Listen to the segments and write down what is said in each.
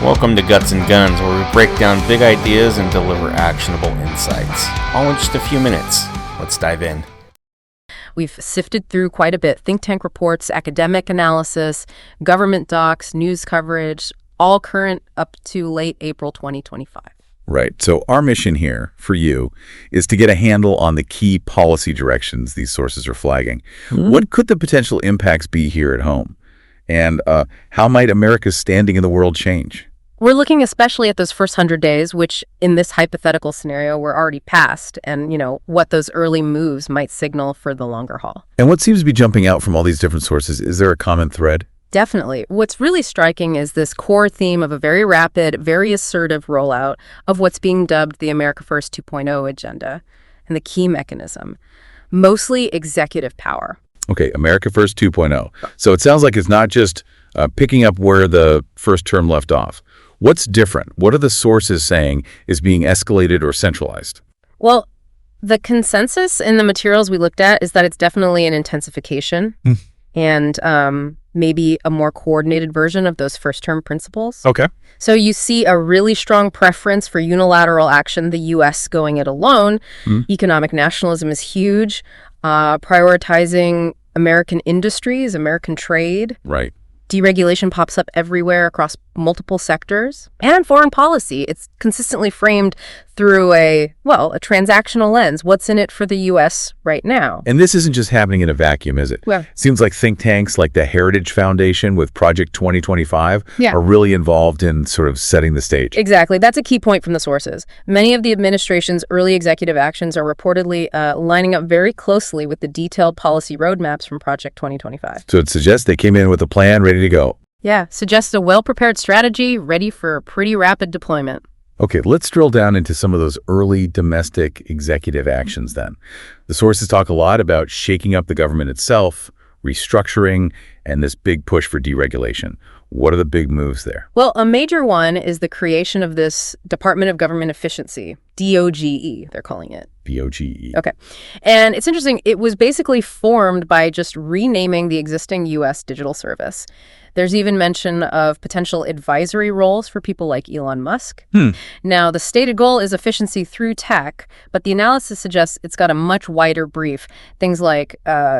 Welcome to Guts and Guns, where we break down big ideas and deliver actionable insights. All in just a few minutes. Let's dive in. We've sifted through quite a bit. Think tank reports, academic analysis, government docs, news coverage, all current up to late April 2025. Right. So our mission here for you is to get a handle on the key policy directions these sources are flagging. What could the potential impacts be here at home? And how might America's standing in the world change? We're looking especially at those first 100 days, which in this hypothetical scenario we're already past, and what those early moves might signal for the longer haul. And what seems to be jumping out from all these different sources, is there a common thread? Definitely. What's really striking is this core theme of a very rapid, very assertive rollout of what's being dubbed the America First 2.0 agenda, and the key mechanism, mostly executive power. Okay, America First 2.0. So it sounds like it's not just picking up where the first term left off. What's different? What are the sources saying is being escalated or centralized? Well, the consensus in the materials we looked at is that it's definitely an intensification and maybe a more coordinated version of those first-term principles. Okay. So you see a really strong preference for unilateral action, the U.S. going it alone. Economic nationalism is huge, prioritizing American industries, American trade. Right. Deregulation pops up everywhere across multiple sectors. And foreign policy, it's consistently framed through a transactional lens. What's in it for the U.S. right now? And this isn't just happening in a vacuum, is it? Well, seems like think tanks like the Heritage Foundation with Project 2025 Yeah. are really involved in sort of setting the stage. Exactly. That's a key point from the sources. Many of the administration's early executive actions are reportedly lining up very closely with the detailed policy roadmaps from Project 2025. So it suggests they came in with a plan ready to go. Yeah, suggests a well-prepared strategy ready for pretty rapid deployment. Okay, let's drill down into some of those early domestic executive actions then. The sources talk a lot about shaking up the government itself, restructuring, and this big push for deregulation. What are the big moves there? Well, a major one is the creation of this Department of Government Efficiency, DOGE, they're calling it. DOGE. Okay. And it's interesting, it was basically formed by just renaming the existing U.S. digital service. There's even mention of potential advisory roles for people like Elon Musk. Now, the stated goal is efficiency through tech, but the analysis suggests it's got a much wider brief. Things like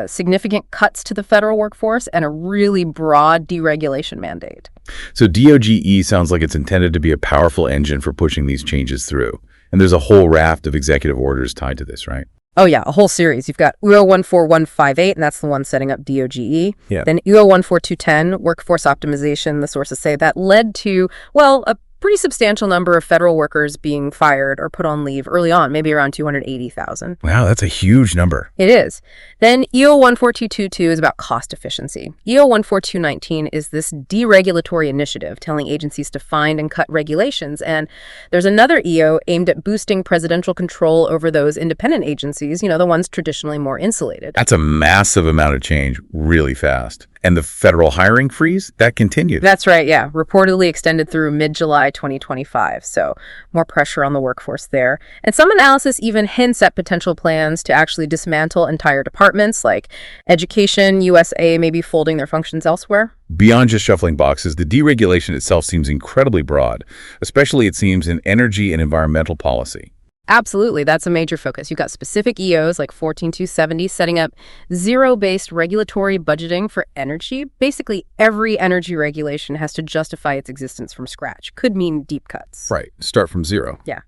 significant cuts to the federal workforce and a really broad deregulation mandate. So DOGE sounds like it's intended to be a powerful engine for pushing these changes through. And there's a whole raft of executive orders tied to this, right? Oh, yeah, a whole series. You've got UO 14158, and that's the one setting up DOGE. Yeah. Then UO 14210, workforce optimization, the sources say that led to, a pretty substantial number of federal workers being fired or put on leave early on, maybe around 280,000. Wow, that's a huge number. It is. Then EO 14222 is about cost efficiency. EO 14219 is this deregulatory initiative telling agencies to find and cut regulations. And there's another EO aimed at boosting presidential control over those independent agencies, the ones traditionally more insulated. That's a massive amount of change really fast. And the federal hiring freeze, that continued. That's right, yeah. Reportedly extended through mid-July 2025, so more pressure on the workforce there. And some analysis even hints at potential plans to actually dismantle entire departments like education, USA, maybe folding their functions elsewhere. Beyond just shuffling boxes, the deregulation itself seems incredibly broad, especially it seems in energy and environmental policy. Absolutely. That's a major focus. You've got specific EOs like 14270 setting up zero-based regulatory budgeting for energy. Basically, every energy regulation has to justify its existence from scratch. Could mean deep cuts. Right. Start from zero. Yeah.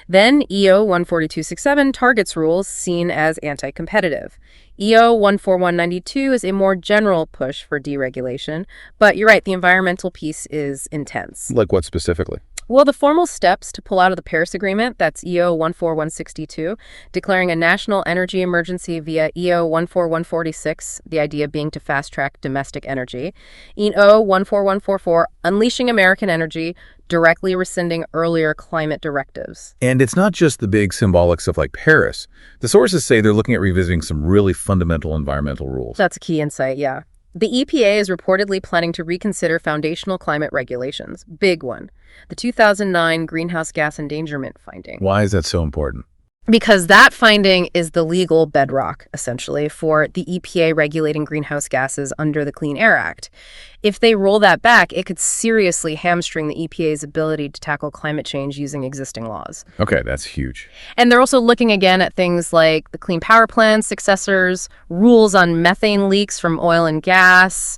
Then EO 14267 targets rules seen as anti-competitive. EO 14192 is a more general push for deregulation. But you're right, the environmental piece is intense. Like what specifically? Well, the formal steps to pull out of the Paris Agreement, that's EO 14162, declaring a national energy emergency via EO 14146, the idea being to fast-track domestic energy. EO 14144, unleashing American energy, directly rescinding earlier climate directives. And it's not just the big symbolic stuff like Paris. The sources say they're looking at revisiting some really fundamental environmental rules. That's a key insight, yeah. The EPA is reportedly planning to reconsider foundational climate regulations. Big one. The 2009 greenhouse gas endangerment finding. Why is that so important? Because that finding is the legal bedrock, essentially, for the EPA regulating greenhouse gases under the Clean Air Act. If they roll that back, it could seriously hamstring the EPA's ability to tackle climate change using existing laws. Okay, that's huge. And they're also looking again at things like the Clean Power Plan successors, rules on methane leaks from oil and gas,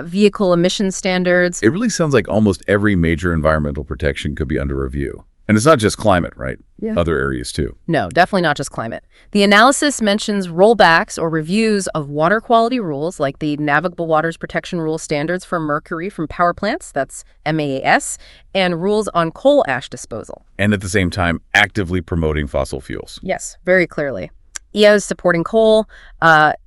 vehicle emission standards. It really sounds like almost every major environmental protection could be under review. And it's not just climate, right? Yeah. Other areas too. No, definitely not just climate. The analysis mentions rollbacks or reviews of water quality rules like the Navigable Waters Protection Rule standards for mercury from power plants, that's MAAS, and rules on coal ash disposal. And at the same time, actively promoting fossil fuels. Yes, very clearly. EO is supporting coal,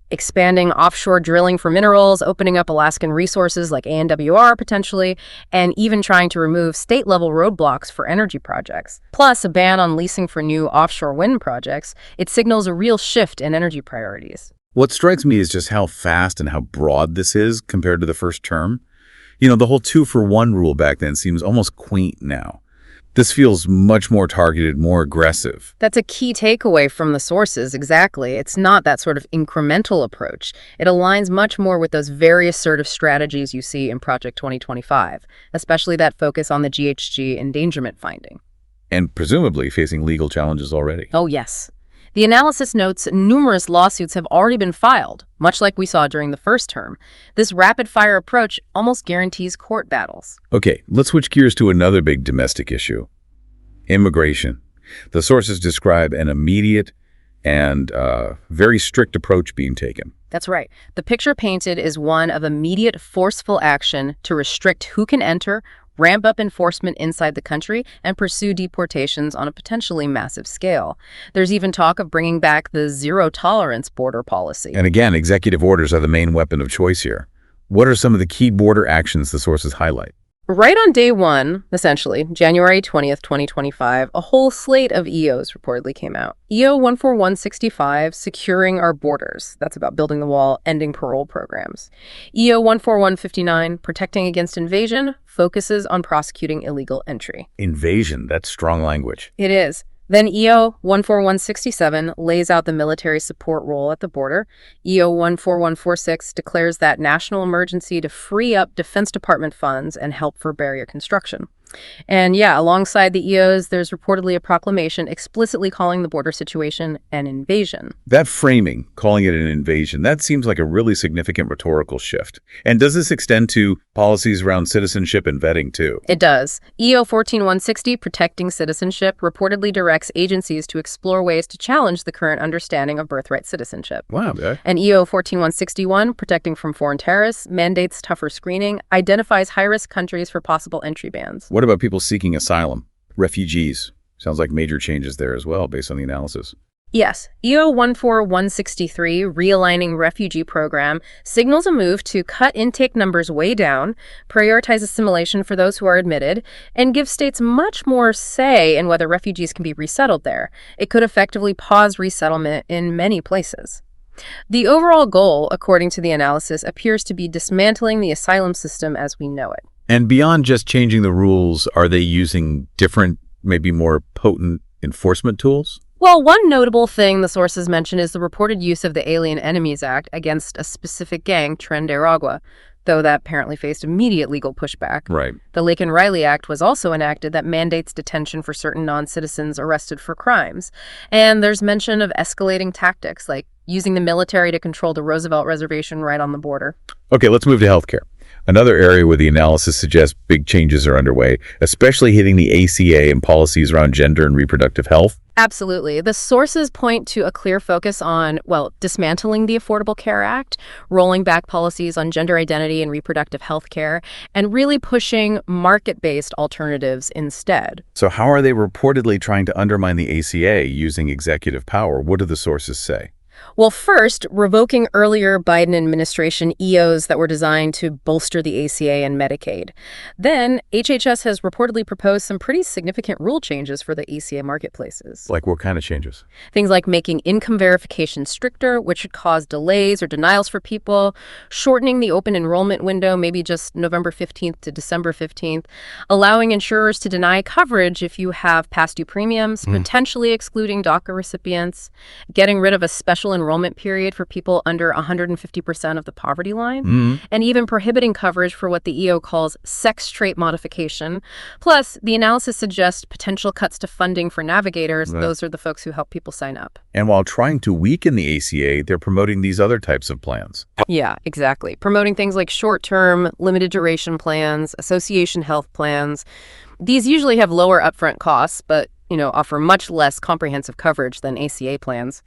expanding offshore drilling for minerals, opening up Alaskan resources like ANWR potentially, and even trying to remove state-level roadblocks for energy projects. Plus, a ban on leasing for new offshore wind projects. It signals a real shift in energy priorities. What strikes me is just how fast and how broad this is compared to the first term. You know, the whole 2-for-1 rule back then seems almost quaint now. This feels much more targeted, more aggressive. That's a key takeaway from the sources, exactly. It's not that sort of incremental approach. It aligns much more with those very assertive strategies you see in Project 2025, especially that focus on the GHG endangerment finding. And presumably facing legal challenges already. Oh, yes. The analysis notes numerous lawsuits have already been filed, much like we saw during the first term. This rapid-fire approach almost guarantees court battles. Okay, let's switch gears to another big domestic issue. Immigration. The sources describe an immediate and very strict approach being taken. That's right. The picture painted is one of immediate forceful action to restrict who can enter, ramp up enforcement inside the country, and pursue deportations on a potentially massive scale. There's even talk of bringing back the zero-tolerance border policy. And again, executive orders are the main weapon of choice here. What are some of the key border actions the sources highlight? Right on day one, essentially, January 20th, 2025, a whole slate of EOs reportedly came out. EO 14165, Securing Our Borders. That's about building the wall, ending parole programs. EO 14159, Protecting Against Invasion, focuses on prosecuting illegal entry. Invasion, that's strong language. It is. Then EO 14167 lays out the military support role at the border. EO 14146 declares that national emergency to free up Defense Department funds and help for barrier construction. And yeah, alongside the EOs, there's reportedly a proclamation explicitly calling the border situation an invasion. That framing, calling it an invasion, that seems like a really significant rhetorical shift. And does this extend to policies around citizenship and vetting too? It does. EO 14160, Protecting Citizenship, reportedly directs agencies to explore ways to challenge the current understanding of birthright citizenship. Wow. Okay. And EO 14161, Protecting from Foreign Terrorists, mandates tougher screening, identifies high-risk countries for possible entry bans. What about people seeking asylum? Refugees. Sounds like major changes there as well, based on the analysis. Yes, EO 14163, Realigning Refugee Program, signals a move to cut intake numbers way down, prioritize assimilation for those who are admitted, and give states much more say in whether refugees can be resettled there. It could effectively pause resettlement in many places. The overall goal, according to the analysis, appears to be dismantling the asylum system as we know it. And beyond just changing the rules, are they using different, maybe more potent enforcement tools? Well, one notable thing the sources mention is the reported use of the Alien Enemies Act against a specific gang, Tren de Aragua, though that apparently faced immediate legal pushback. Right. The Laken-Riley Act was also enacted that mandates detention for certain non-citizens arrested for crimes. And there's mention of escalating tactics, like using the military to control the Roosevelt Reservation right on the border. Okay, let's move to healthcare. Another area where the analysis suggests big changes are underway, especially hitting the ACA and policies around gender and reproductive health. Absolutely. The sources point to a clear focus on, well, dismantling the Affordable Care Act, rolling back policies on gender identity and reproductive health care, and really pushing market-based alternatives instead. So how are they reportedly trying to undermine the ACA using executive power? What do the sources say? Well, first, revoking earlier Biden administration EOs that were designed to bolster the ACA and Medicaid. Then, HHS has reportedly proposed some pretty significant rule changes for the ACA marketplaces. Like what kind of changes? Things like making income verification stricter, which should cause delays or denials for people, shortening the open enrollment window, maybe just November 15th to December 15th, allowing insurers to deny coverage if you have past due premiums, potentially excluding DACA recipients, getting rid of a special enrollment period for people under 150% of the poverty line, and even prohibiting coverage for what the EO calls sex trait modification. Plus, the analysis suggests potential cuts to funding for navigators. Right. Those are the folks who help people sign up. And while trying to weaken the ACA, they're promoting these other types of plans. Yeah, exactly. Promoting things like short-term, limited duration plans, association health plans. These usually have lower upfront costs, but offer much less comprehensive coverage than ACA plans.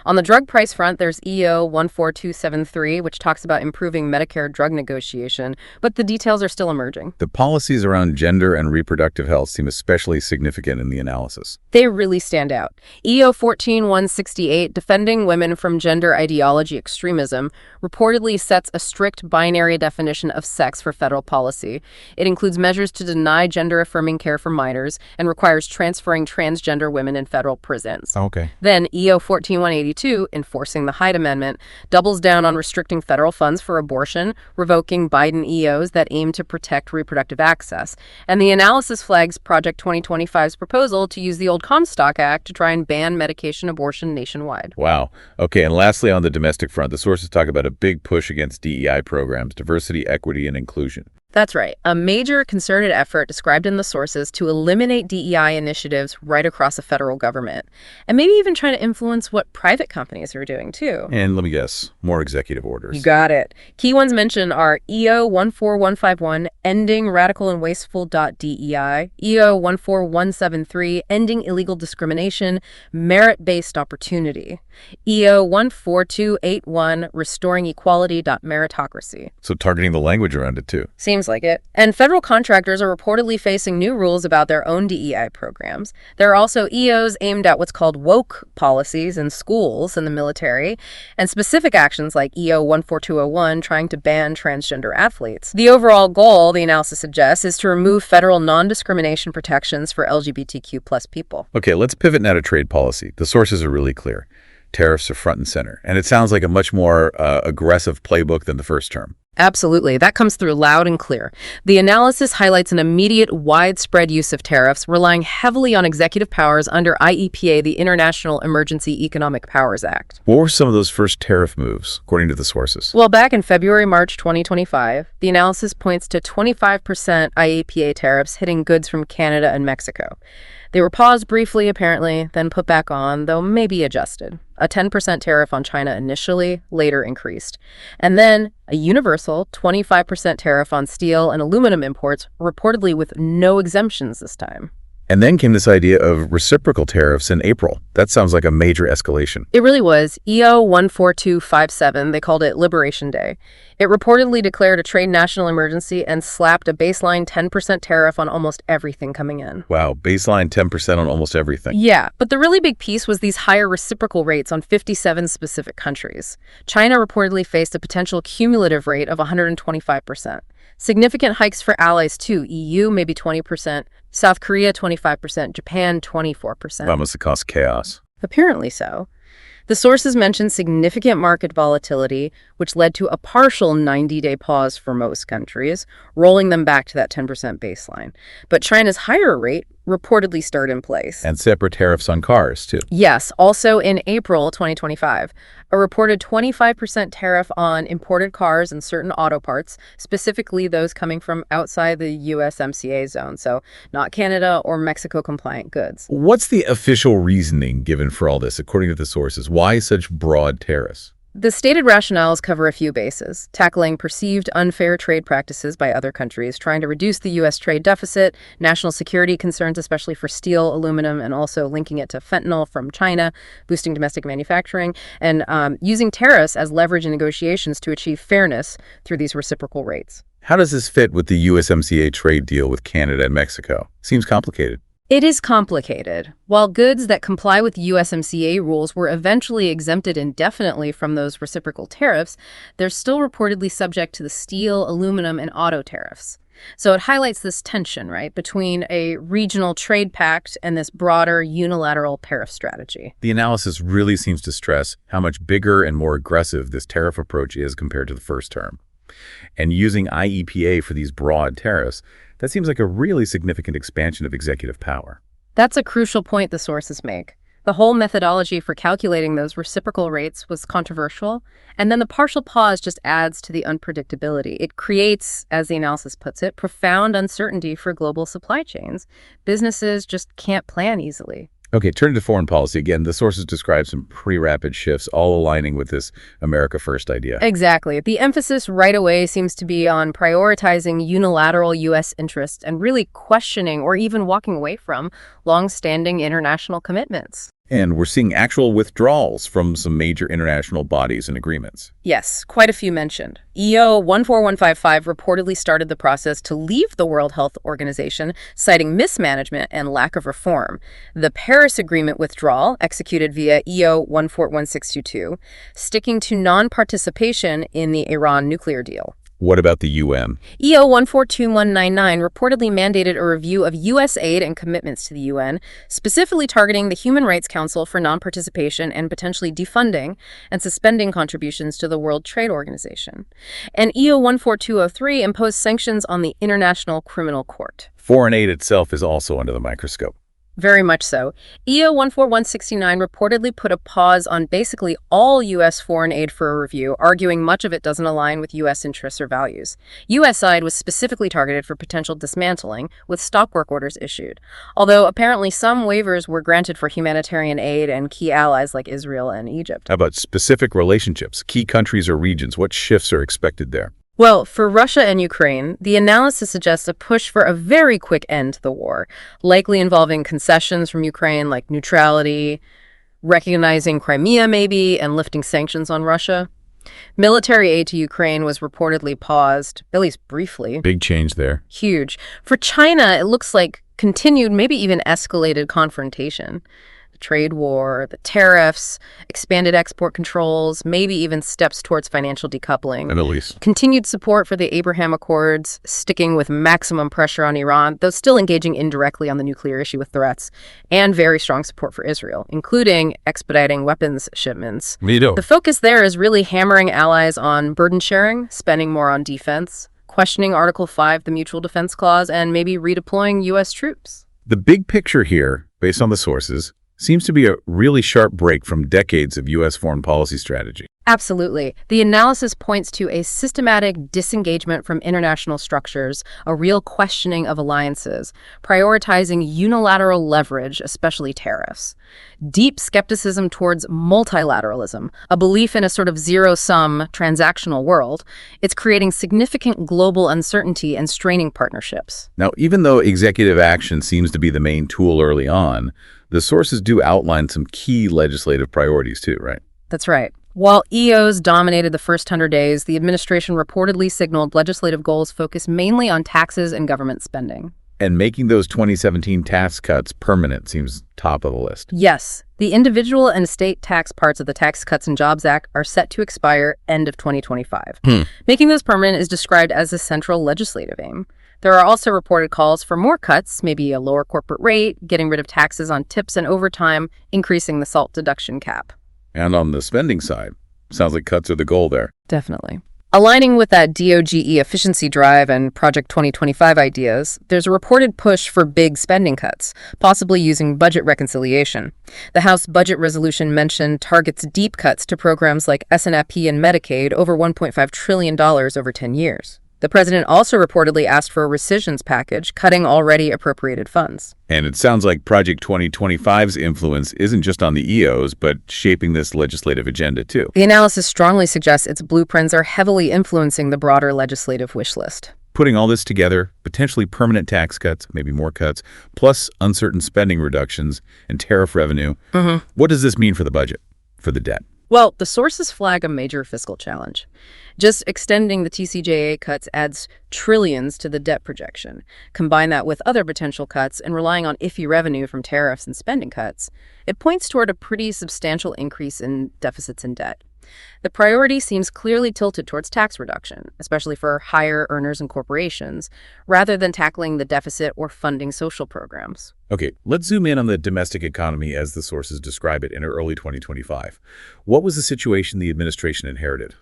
On the drug price front, there's EO 14273, which talks about improving Medicare drug negotiation, but the details are still emerging. The policies around gender and reproductive health seem especially significant in the analysis. They really stand out. EO 14168, defending women from gender ideology extremism, reportedly sets a strict binary definition of sex for federal policy. It includes measures to deny gender-affirming care for minors and requires transferring transgender women in federal prisons. Okay. Then EO 14182, enforcing the Hyde Amendment, doubles down on restricting federal funds for abortion, revoking Biden EOs that aim to protect reproductive access. And the analysis flags Project 2025's proposal to use the old Comstock Act to try and ban medication abortion nationwide. Wow. Okay, and lastly, on the domestic front, the sources talk about a big push against DEI programs, diversity, equity, and inclusion. That's right. A major concerted effort described in the sources to eliminate DEI initiatives right across the federal government. And maybe even trying to influence what private companies are doing, too. And let me guess, more executive orders. You got it. Key ones mentioned are EO 14151, ending radical and wasteful.DEI, EO 14173, ending illegal discrimination, merit-based opportunity, EO 14281, restoring equality.meritocracy. So targeting the language around it, too. Seems like it. And federal contractors are reportedly facing new rules about their own DEI programs. There are also EOs aimed at what's called woke policies in schools and the military, and specific actions like EO 14201 trying to ban transgender athletes. The overall goal, the analysis suggests, is to remove federal non-discrimination protections for LGBTQ plus people. Okay, let's pivot now to trade policy. The sources are really clear. Tariffs are front and center, and it sounds like a much more aggressive playbook than the first term. Absolutely. That comes through loud and clear. The analysis highlights an immediate, widespread use of tariffs, relying heavily on executive powers under IEPA, the International Emergency Economic Powers Act. What were some of those first tariff moves, according to the sources? Well, back in February-March 2025, the analysis points to 25% IEPA tariffs hitting goods from Canada and Mexico. They were paused briefly, apparently, then put back on, though maybe adjusted. A 10% tariff on China initially, later increased. And then a universal 25% tariff on steel and aluminum imports, reportedly with no exemptions this time. And then came this idea of reciprocal tariffs in April. That sounds like a major escalation. It really was. EO 14257, they called it Liberation Day. It reportedly declared a trade national emergency and slapped a baseline 10% tariff on almost everything coming in. Wow, baseline 10% on almost everything. Yeah, but the really big piece was these higher reciprocal rates on 57 specific countries. China reportedly faced a potential cumulative rate of 125%. Significant hikes for allies too. EU maybe 20%, South Korea 25%, Japan 24%. That must have caused chaos. Apparently so. The sources mentioned significant market volatility, which led to a partial 90-day pause for most countries, rolling them back to that 10% baseline. But China's higher rate reportedly started in place. And separate tariffs on cars, too. Yes, also in April 2025, a reported 25% tariff on imported cars and certain auto parts, specifically those coming from outside the USMCA zone, so not Canada or Mexico compliant goods. What's the official reasoning given for all this, according to the sources? Why such broad tariffs? The stated rationales cover a few bases: tackling perceived unfair trade practices by other countries, trying to reduce the U.S. trade deficit, national security concerns, especially for steel, aluminum, and also linking it to fentanyl from China, boosting domestic manufacturing, and using tariffs as leverage in negotiations to achieve fairness through these reciprocal rates. How does this fit with the USMCA trade deal with Canada and Mexico? Seems complicated. It is complicated. While goods that comply with USMCA rules were eventually exempted indefinitely from those reciprocal tariffs, they're still reportedly subject to the steel, aluminum, and auto tariffs. So it highlights this tension, right, between a regional trade pact and this broader unilateral tariff strategy. The analysis really seems to stress how much bigger and more aggressive this tariff approach is compared to the first term. And using IEPA for these broad tariffs, that seems like a really significant expansion of executive power. That's a crucial point the sources make. The whole methodology for calculating those reciprocal rates was controversial, and then the partial pause just adds to the unpredictability. It creates, as the analysis puts it, profound uncertainty for global supply chains. Businesses just can't plan easily. Okay, turning to foreign policy again, the sources describe some pretty rapid shifts, all aligning with this America First idea. Exactly. The emphasis right away seems to be on prioritizing unilateral U.S. interests and really questioning or even walking away from long-standing international commitments. And we're seeing actual withdrawals from some major international bodies and agreements. Yes, quite a few mentioned. EO 14155 reportedly started the process to leave the World Health Organization, citing mismanagement and lack of reform. The Paris Agreement withdrawal, executed via EO 141622, sticking to non-participation in the Iran nuclear deal. What about the UN? EO 142199 reportedly mandated a review of U.S. aid and commitments to the UN, specifically targeting the Human Rights Council for non-participation and potentially defunding and suspending contributions to the World Trade Organization. And EO 14203 imposed sanctions on the International Criminal Court. Foreign aid itself is also under the microscope. Very much so. EO 14169 reportedly put a pause on basically all U.S. foreign aid for a review, arguing much of it doesn't align with U.S. interests or values. U.S. aid was specifically targeted for potential dismantling, with stop work orders issued. Although apparently some waivers were granted for humanitarian aid and key allies like Israel and Egypt. How about specific relationships, key countries or regions? What shifts are expected there? Well, for Russia and Ukraine, the analysis suggests a push for a very quick end to the war, likely involving concessions from Ukraine like neutrality, recognizing Crimea maybe, and lifting sanctions on Russia. Military aid to Ukraine was reportedly paused, at least briefly. Big change there. Huge. For China, it looks like continued, maybe even escalated confrontation. Trade war, the tariffs, expanded export controls, maybe even steps towards financial decoupling. And at least. Continued support for the Abraham Accords, sticking with maximum pressure on Iran, though still engaging indirectly on the nuclear issue with threats, and very strong support for Israel, including expediting weapons shipments. The focus there is really hammering allies on burden sharing, spending more on defense, questioning Article 5, the Mutual Defense Clause, and maybe redeploying U.S. troops. The big picture here, based on the sources, seems to be a really sharp break from decades of U.S. foreign policy strategy. Absolutely. The analysis points to a systematic disengagement from international structures, a real questioning of alliances, prioritizing unilateral leverage, especially tariffs. Deep skepticism towards multilateralism, a belief in a sort of zero-sum transactional world. It's creating significant global uncertainty and straining partnerships. Now, even though executive action seems to be the main tool early on, the sources do outline some key legislative priorities too, right? That's right. While EOs dominated the first 100 days, the administration reportedly signaled legislative goals focused mainly on taxes and government spending. And making those 2017 tax cuts permanent seems top of the list. Yes. The individual and estate tax parts of the Tax Cuts and Jobs Act are set to expire end of 2025. Making those permanent is described as a central legislative aim. There are also reported calls for more cuts, maybe a lower corporate rate, getting rid of taxes on tips and overtime, increasing the SALT deduction cap. And on the spending side, sounds like cuts are the goal there. Definitely. Aligning with that DOGE efficiency drive and Project 2025 ideas, there's a reported push for big spending cuts, possibly using budget reconciliation. The House Budget Resolution mentioned targets deep cuts to programs like SNAP and Medicaid over $1.5 trillion over 10 years. The president also reportedly asked for a rescissions package, cutting already appropriated funds. And it sounds like Project 2025's influence isn't just on the EOs, but shaping this legislative agenda too. The analysis strongly suggests its blueprints are heavily influencing the broader legislative wish list. Putting all this together, potentially permanent tax cuts, maybe more cuts, plus uncertain spending reductions and tariff revenue, what does this mean for the budget, for the debt? Well, the sources flag a major fiscal challenge. Just extending the TCJA cuts adds trillions to the debt projection. Combine that with other potential cuts and relying on iffy revenue from tariffs and spending cuts, it points toward a pretty substantial increase in deficits and debt. The priority seems clearly tilted towards tax reduction, especially for higher earners and corporations, rather than tackling the deficit or funding social programs. Okay, let's zoom in on the domestic economy as the sources describe it in early 2025. What was the situation the administration inherited?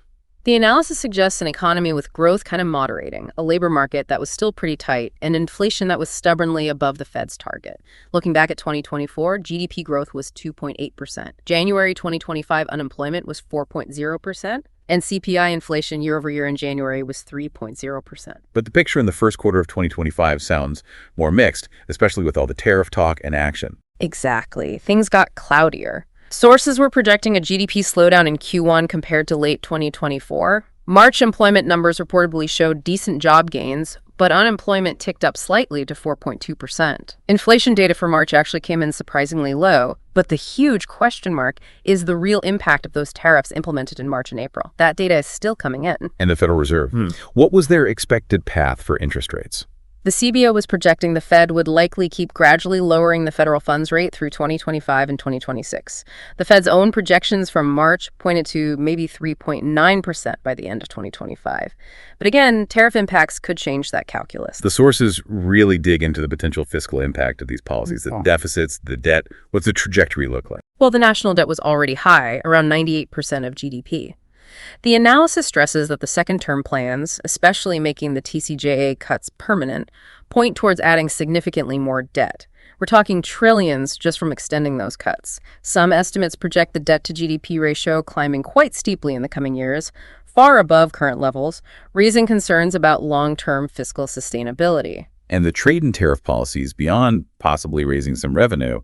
The analysis suggests an economy with growth kind of moderating, a labor market that was still pretty tight, and inflation that was stubbornly above the Fed's target. Looking back at 2024, GDP growth was 2.8%. January 2025 unemployment was 4.0%, and CPI inflation year over year in January was 3.0%. But the picture in the first quarter of 2025 sounds more mixed, especially with all the tariff talk and action. Exactly. Things got cloudier. Sources were projecting a GDP slowdown in Q1 compared to late 2024. March employment numbers reportedly showed decent job gains, but unemployment ticked up slightly to 4.2%. Inflation data for March actually came in surprisingly low, but the huge question mark is the real impact of those tariffs implemented in March and April. That data is still coming in. And the Federal Reserve. What was their expected path for interest rates? The CBO was projecting the Fed would likely keep gradually lowering the federal funds rate through 2025 and 2026. The Fed's own projections from March pointed to maybe 3.9% by the end of 2025. But again, tariff impacts could change that calculus. The sources really dig into the potential fiscal impact of these policies, the deficits, the debt. What's the trajectory look like? Well, the national debt was already high, around 98% of GDP. The analysis stresses that the second-term plans, especially making the TCJA cuts permanent, point towards adding significantly more debt. We're talking trillions just from extending those cuts. Some estimates project the debt-to-GDP ratio climbing quite steeply in the coming years, far above current levels, raising concerns about long-term fiscal sustainability. And the trade and tariff policies, beyond possibly raising some revenue,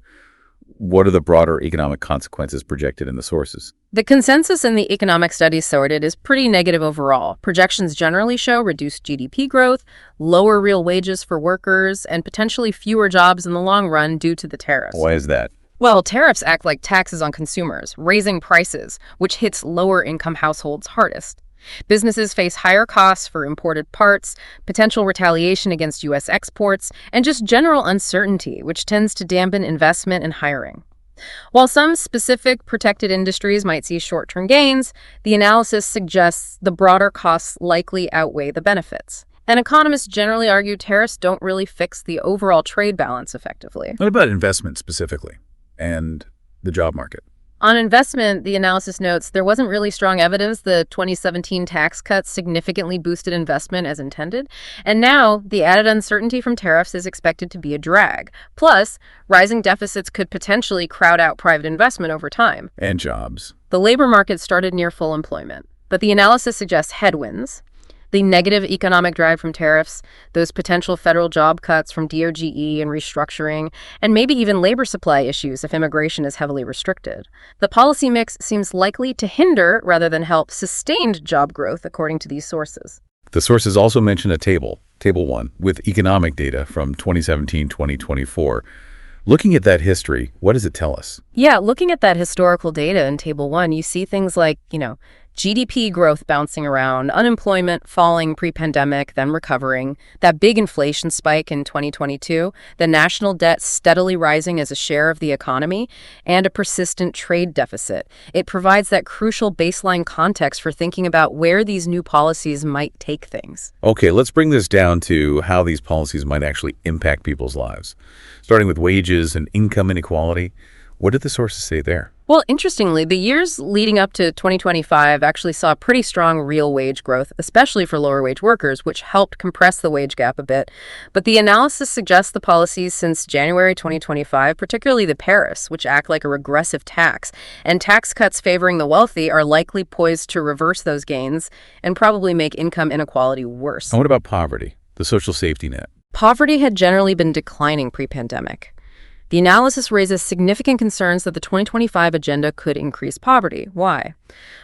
what are the broader economic consequences projected in the sources? The consensus in the economic studies sorted is pretty negative overall. Projections generally show reduced GDP growth, lower real wages for workers, and potentially fewer jobs in the long run due to the tariffs. Why is that? Well, tariffs act like taxes on consumers, raising prices, which hits lower-income households hardest. Businesses face higher costs for imported parts, potential retaliation against U.S. exports, and just general uncertainty, which tends to dampen investment and hiring. While some specific protected industries might see short-term gains, the analysis suggests the broader costs likely outweigh the benefits. And economists generally argue tariffs don't really fix the overall trade balance effectively. What about investment specifically and the job market? On investment, the analysis notes there wasn't really strong evidence the 2017 tax cuts significantly boosted investment as intended, and now the added uncertainty from tariffs is expected to be a drag. Plus, rising deficits could potentially crowd out private investment over time. And jobs. The labor market started near full employment, but the analysis suggests headwinds. The negative economic drive from tariffs, those potential federal job cuts from DOGE and restructuring, and maybe even labor supply issues if immigration is heavily restricted. The policy mix seems likely to hinder rather than help sustained job growth, according to these sources. The sources also mention a table 1, with economic data from 2017-2024. Looking at that history, what does it tell us? Yeah, looking at that historical data in Table 1, you see things like, GDP growth bouncing around, unemployment falling pre-pandemic, then recovering, that big inflation spike in 2022, the national debt steadily rising as a share of the economy, and a persistent trade deficit. It provides that crucial baseline context for thinking about where these new policies might take things. Okay, let's bring this down to how these policies might actually impact people's lives. Starting with wages and income inequality, what did the sources say there? Well, interestingly, the years leading up to 2025 actually saw pretty strong real wage growth, especially for lower wage workers, which helped compress the wage gap a bit. But the analysis suggests the policies since January 2025, particularly the tariffs, which act like a regressive tax, and tax cuts favoring the wealthy are likely poised to reverse those gains and probably make income inequality worse. And what about poverty, the social safety net? Poverty had generally been declining pre-pandemic. The analysis raises significant concerns that the 2025 agenda could increase poverty. Why?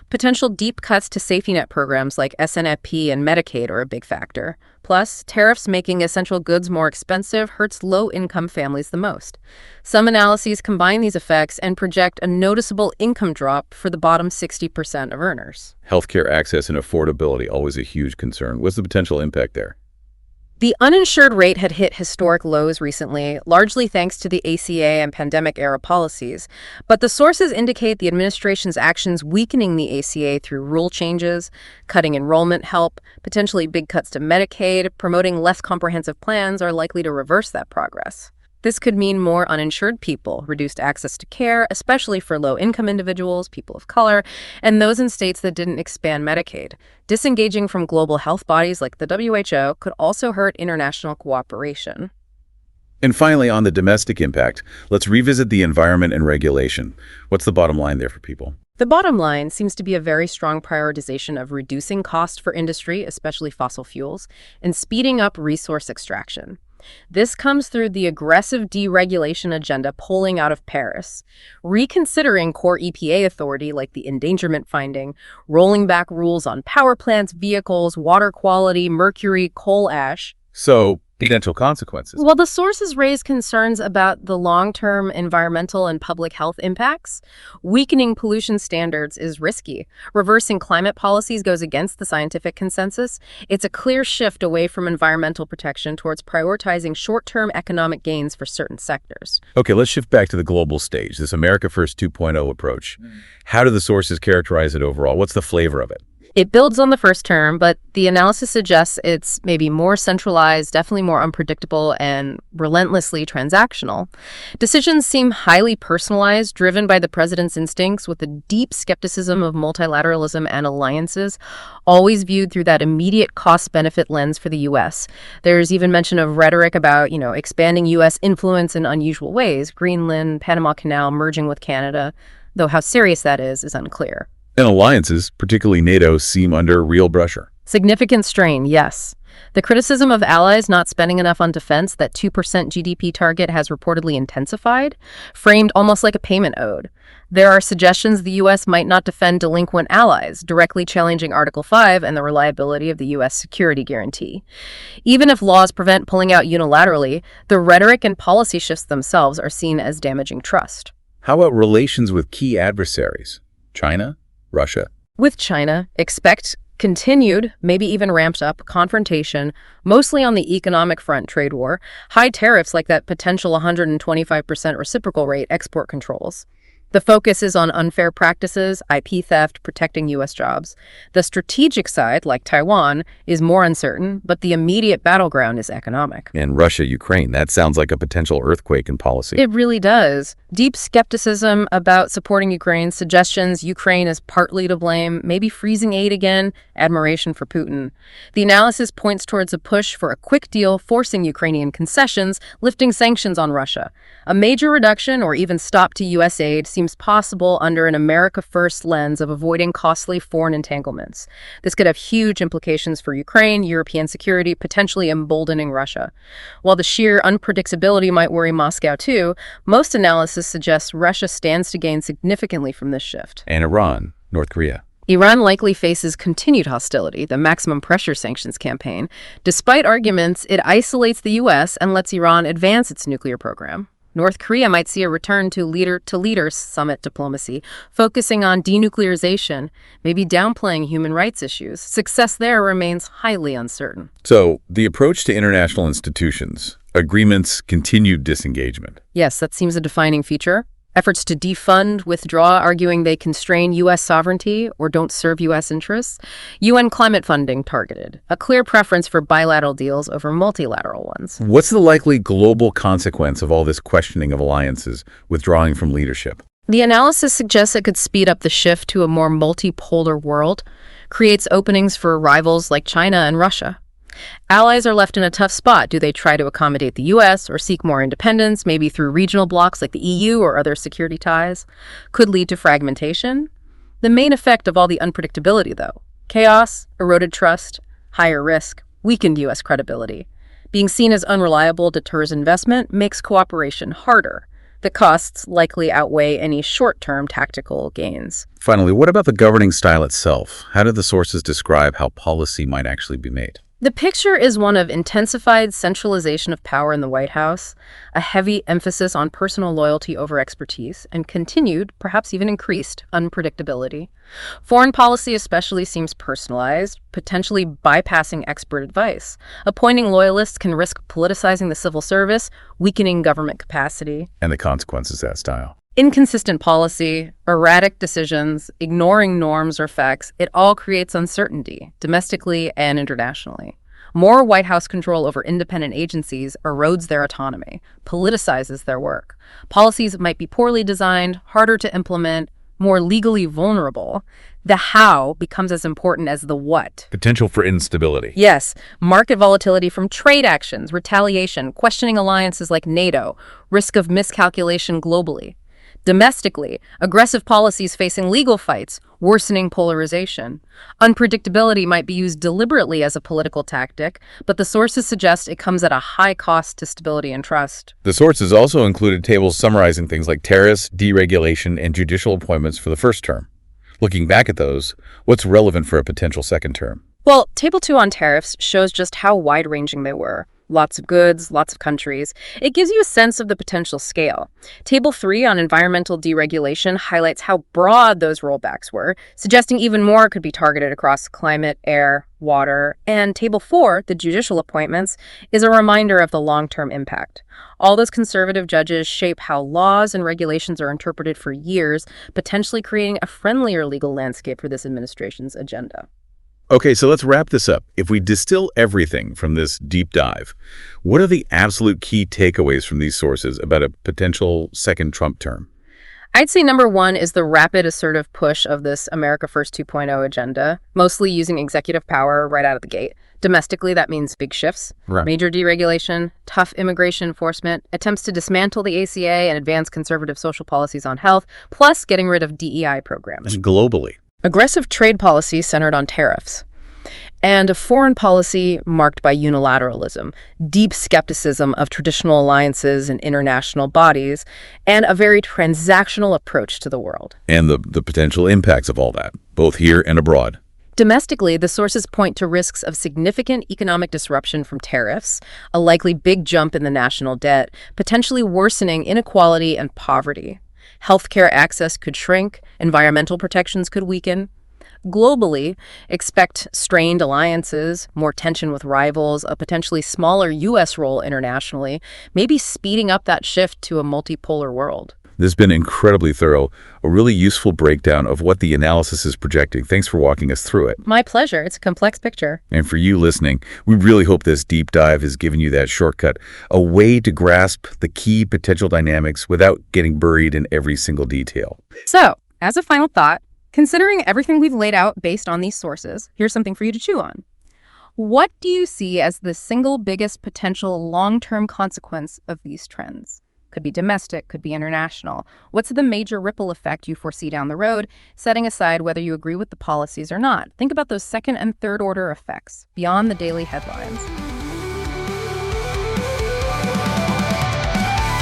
Potential deep cuts to safety net programs like SNP and Medicaid are a big factor. Plus, tariffs making essential goods more expensive hurts low-income families the most. Some analyses combine these effects and project a noticeable income drop for the bottom 60% of earners. Healthcare access and affordability, always a huge concern. What's the potential impact there? The uninsured rate had hit historic lows recently, largely thanks to the ACA and pandemic-era policies. But the sources indicate the administration's actions weakening the ACA through rule changes, cutting enrollment help, potentially big cuts to Medicaid, promoting less comprehensive plans are likely to reverse that progress. This could mean more uninsured people, reduced access to care, especially for low-income individuals, people of color, and those in states that didn't expand Medicaid. Disengaging from global health bodies like the WHO could also hurt international cooperation. And finally, on the domestic impact, let's revisit the environment and regulation. What's the bottom line there for people? The bottom line seems to be a very strong prioritization of reducing cost for industry, especially fossil fuels, and speeding up resource extraction. This comes through the aggressive deregulation agenda pulling out of Paris, reconsidering core EPA authority like the endangerment finding, rolling back rules on power plants, vehicles, water quality, mercury, coal ash. So, potential consequences. Well, the sources raise concerns about the long-term environmental and public health impacts. Weakening pollution standards is risky. Reversing climate policies goes against the scientific consensus. It's a clear shift away from environmental protection towards prioritizing short-term economic gains for certain sectors. Okay, let's shift back to the global stage, this America First 2.0 approach. How do the sources characterize it overall? What's the flavor of it? It builds on the first term, but the analysis suggests it's maybe more centralized, definitely more unpredictable, and relentlessly transactional. Decisions seem highly personalized, driven by the president's instincts, with a deep skepticism of multilateralism and alliances, always viewed through that immediate cost-benefit lens for the U.S. There's even mention of rhetoric about, expanding U.S. influence in unusual ways, Greenland, Panama Canal merging with Canada, though how serious that is unclear. And alliances, particularly NATO, seem under real pressure. Significant strain, yes. The criticism of allies not spending enough on defense, that 2% GDP target, has reportedly intensified, framed almost like a payment owed. There are suggestions the U.S. might not defend delinquent allies, directly challenging Article 5 and the reliability of the U.S. security guarantee. Even if laws prevent pulling out unilaterally, the rhetoric and policy shifts themselves are seen as damaging trust. How about relations with key adversaries? China? Russia? With China, expect continued, maybe even ramped up, confrontation, mostly on the economic front trade war, high tariffs like that potential 125% reciprocal rate, export controls. The focus is on unfair practices, IP theft, protecting U.S. jobs. The strategic side, like Taiwan, is more uncertain, but the immediate battleground is economic. And Russia, Ukraine, that sounds like a potential earthquake in policy. It really does. Deep skepticism about supporting Ukraine, suggestions Ukraine is partly to blame, maybe freezing aid again, admiration for Putin. The analysis points towards a push for a quick deal, forcing Ukrainian concessions, lifting sanctions on Russia. A major reduction or even stop to U.S. aid seems possible under an America First lens of avoiding costly foreign entanglements. This could have huge implications for Ukraine, European security, potentially emboldening Russia. While the sheer unpredictability might worry Moscow too, most analysis suggests Russia stands to gain significantly from this shift. And Iran, North Korea. Iran likely faces continued hostility, the maximum pressure sanctions campaign. Despite arguments, it isolates the U.S. and lets Iran advance its nuclear program. North Korea might see a return to leader-to-leader summit diplomacy, focusing on denuclearization, maybe downplaying human rights issues. Success there remains highly uncertain. So, the approach to international institutions, agreements, continued disengagement. Yes, that seems a defining feature. Efforts to defund, withdraw, arguing they constrain U.S. sovereignty or don't serve U.S. interests. UN climate funding targeted. A clear preference for bilateral deals over multilateral ones. What's the likely global consequence of all this questioning of alliances, withdrawing from leadership? The analysis suggests it could speed up the shift to a more multipolar world, creates openings for rivals like China and Russia. Allies are left in a tough spot. Do they try to accommodate the U.S. or seek more independence, maybe through regional blocs like the EU or other security ties? Could lead to fragmentation. The main effect of all the unpredictability, though: chaos, eroded trust, higher risk, weakened U.S. credibility. Being seen as unreliable deters investment, makes cooperation harder. The costs likely outweigh any short-term tactical gains. Finally, what about the governing style itself? How do the sources describe how policy might actually be made? The picture is one of intensified centralization of power in the White House, a heavy emphasis on personal loyalty over expertise, and continued, perhaps even increased, unpredictability. Foreign policy especially seems personalized, potentially bypassing expert advice. Appointing loyalists can risk politicizing the civil service, weakening government capacity. And the consequences of that style. Inconsistent policy, erratic decisions, ignoring norms or facts, it all creates uncertainty, domestically and internationally. More White House control over independent agencies erodes their autonomy, politicizes their work. Policies might be poorly designed, harder to implement, more legally vulnerable. The how becomes as important as the what. Potential for instability. Yes, market volatility from trade actions, retaliation, questioning alliances like NATO, risk of miscalculation globally. Domestically, aggressive policies facing legal fights, worsening polarization. Unpredictability might be used deliberately as a political tactic, but the sources suggest it comes at a high cost to stability and trust. The sources also included tables summarizing things like tariffs, deregulation, and judicial appointments for the first term. Looking back at those, what's relevant for a potential second term? Well, Table 2 on tariffs shows just how wide-ranging they were. Lots of goods, lots of countries. It gives you a sense of the potential scale. Table 3 on environmental deregulation highlights how broad those rollbacks were, suggesting even more could be targeted across climate, air, water. And Table 4, the judicial appointments, is a reminder of the long-term impact. All those conservative judges shape how laws and regulations are interpreted for years, potentially creating a friendlier legal landscape for this administration's agenda. Okay, so let's wrap this up. If we distill everything from this deep dive, what are the absolute key takeaways from these sources about a potential second Trump term? I'd say number one is the rapid assertive push of this America First 2.0 agenda, mostly using executive power right out of the gate. Domestically, that means big shifts, major deregulation, tough immigration enforcement, attempts to dismantle the ACA and advance conservative social policies on health, plus getting rid of DEI programs. And globally, aggressive trade policy centered on tariffs, and a foreign policy marked by unilateralism, deep skepticism of traditional alliances and international bodies, and a very transactional approach to the world. And the potential impacts of all that, both here and abroad. Domestically, the sources point to risks of significant economic disruption from tariffs, a likely big jump in the national debt, potentially worsening inequality and poverty. Healthcare access could shrink, environmental protections could weaken. Globally, expect strained alliances, more tension with rivals, a potentially smaller U.S. role internationally, maybe speeding up that shift to a multipolar world. This has been incredibly thorough, a really useful breakdown of what the analysis is projecting. Thanks for walking us through it. My pleasure. It's a complex picture. And for you listening, we really hope this deep dive has given you that shortcut, a way to grasp the key potential dynamics without getting buried in every single detail. So, as a final thought, considering everything we've laid out based on these sources, here's something for you to chew on. What do you see as the single biggest potential long-term consequence of these trends? Could be domestic, could be international. What's the major ripple effect you foresee down the road, setting aside whether you agree with the policies or not? Think about those second and third order effects beyond the daily headlines.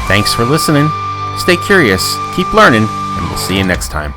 Thanks for listening. Stay curious, keep learning, and we'll see you next time.